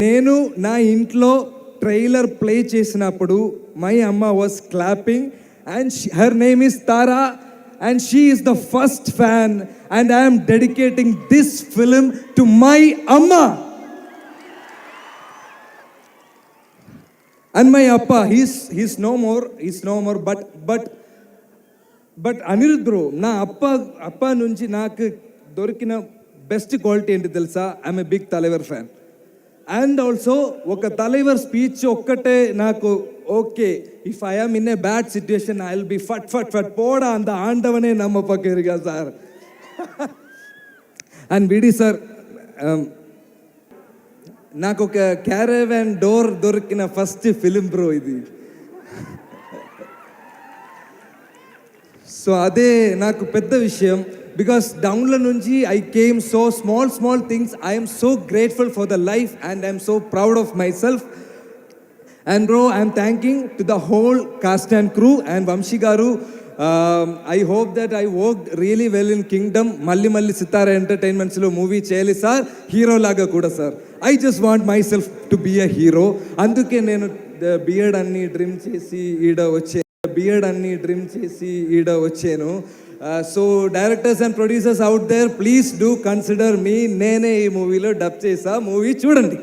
నేను నా ఇంట్లో ట్రైలర్ ప్లే చేసినప్పుడు మై అమ్మ was clapping and her name is Tara and she is the first fan and I am dedicating this film to my amma and my appa. He's no more but Anirudh bro, na appa nunchi naaku dorikina best quality enti telusa, I am a big Talaivar fan. And also oka Talaivar speech okkate naaku okay, if I am in a bad situation I will be fat poda and aandavane nammapakiriga sir. And Vidi sir, నాకు ఒక caravan door దొరికిన first film bro ఇది. So అదే నాకు పెద్ద విషయం, because డౌన్లో నుంచి I came so small things. I'm so grateful for the life and I'm so proud of my self. And bro, I'm thanking to the whole cast and crew and Vamshi garu. I hope that I worked really well in Kingdom. Malli Sitara Entertainments lo movie cheyali sir, hero laga kuda sir. I just want myself to be a hero. Anduke nenu beard anni trim chesi ida vachenu. So directors and producers out there, please do consider me. Nene ee movie lo dub chesa, movie chudandi.